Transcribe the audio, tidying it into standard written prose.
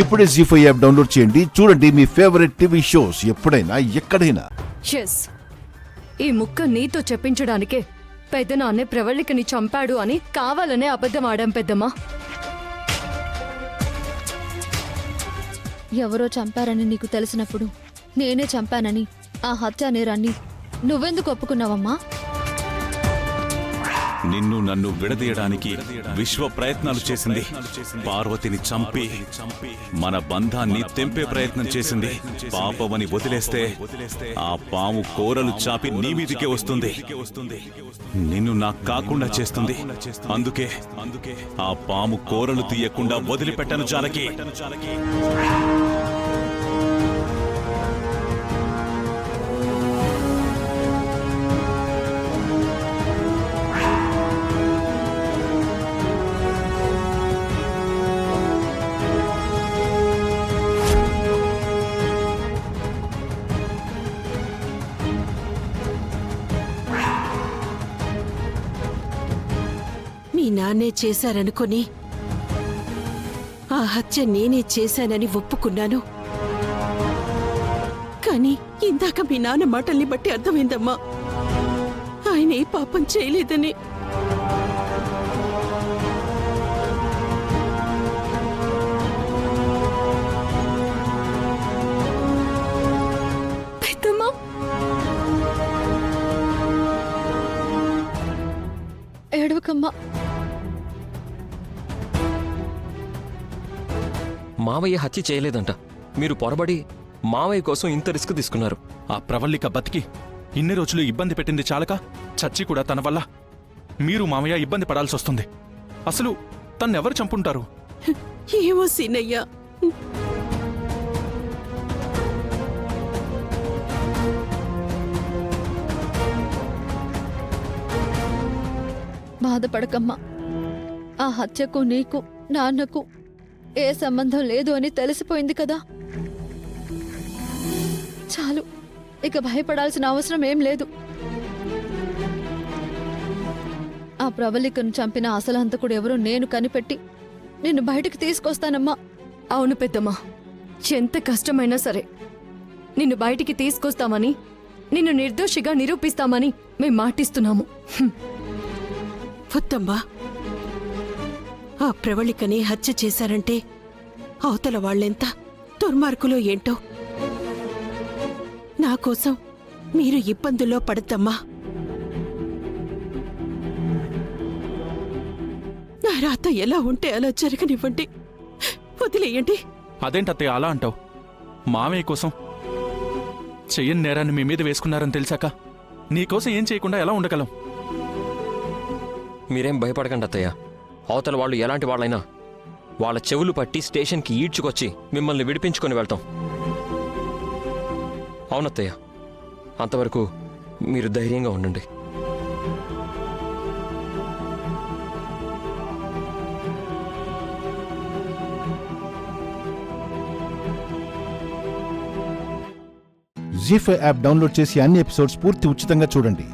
ఇప్పుడే జీ5 app download చేయండి. చూడండి మీ ఫేవరెట్ టీవీ షోస్ ఎప్పుడైనా ఎక్కడైనా. ఈ ముక్క నీతో చెప్పించడానికే పెద్దనాన్నే ప్రవళికని చంపాడు అని కావాలనే అబద్ధం ఆడాం పెద్దమ్మా. ఎవరో చంపారని నీకు తెలిసినప్పుడు నేనే చంపానని ఆ హత్య నేరాన్ని నువ్వెందుకు ఒప్పుకున్నావమ్మా? నిన్ను నన్ను విడదీయడానికి విశ్వ ప్రయత్నాలు చేసింది. పార్వతిని చంపి మన బంధాన్ని తెంపే ప్రయత్నం చేసింది. పాపవని వదిలేస్తే ఆ పాము కోరలు చాపి నీ మీదికే వస్తుంది. నిన్ను నాకు కాకుండా చేస్తుంది. అందుకే ఆ పాము కోరలు తీయకుండా వదిలిపెట్టను జానకి. మీ నాన్నే చేశారనుకుని ఆ హత్య నేనే చేశానని ఒప్పుకున్నాను. కానీ ఇందాక మీ నాన్న మాటల్ని బట్టి అర్థమైందమ్మా, ఆయన ఏ పాపం చేయలేదని. పెద్దమ్మా, ఏడవకమ్మా. మావయ్య హత్య చేయలేదంట. మీరు పొరబడి మావయ్య కోసం ఇంత రిస్క్ తీసుకున్నారు. ఆ ప్రవళిక బతికి ఇన్ని రోజులు ఇబ్బంది పెట్టింది చాలక చచ్చి కూడా తన వల్ల మీరు మామయ్య ఇబ్బంది పడాల్సి వస్తుంది. అసలు తన్నెవరు చంపుంటారు? ఏమో సీనయ్య, బాధపడకమ్మా. ఆ హత్యకు నీకు నాన్నకు ఏ సంబంధం లేదు అని తెలిసిపోయింది కదా. చాలు, ఇక భయపడాల్సిన అవసరం ఏం లేదు. ఆ ప్రవళికను చంపిన అసలు హంతకుడు ఎవరో నేను కనిపెట్టి నిన్ను బయటకు తీసుకొస్తానమ్మా. అవును పెద్దమ్మా, ఎంత కష్టమైనా సరే నిన్ను బయటికి తీసుకొస్తామని, నిన్ను నిర్దోషిగా నిరూపిస్తామని మేం మాటిస్తున్నాము. వద్దమ్మా. ఆ ప్రవళికని హత్య చేశారంటే అవతల వాళ్ళెంత దుర్మార్గులో ఏంటో. నా కోసం మీరు ఇబ్బందుల్లో పడద్దమ్మా. నా రాత ఎలా ఉంటే అలా జరగనివ్వండి, వదిలేయండి. అదేంటత్తయ్య అలా అంటావు? మామయ్య కోసం చెయ్యని నేరాన్ని మీ మీద వేసుకున్నారని తెలిసాక నీకోసం ఏం చేయకుండా ఎలా ఉండగలం? మీరేం భయపడకండి అత్తయ్య. అవతల వాళ్ళు ఎలాంటి వాళ్ళైనా వాళ్ళ చెవులు పట్టి స్టేషన్కి ఈడ్చుకొచ్చి మిమ్మల్ని విడిపించుకొని వెళ్తాం. అవునత్తయ్య, అంతవరకు మీరు ధైర్యంగా ఉండండి. జీ5 యాప్ డౌన్లోడ్ చేసి అన్ని ఎపిసోడ్స్ పూర్తి ఉచితంగా చూడండి.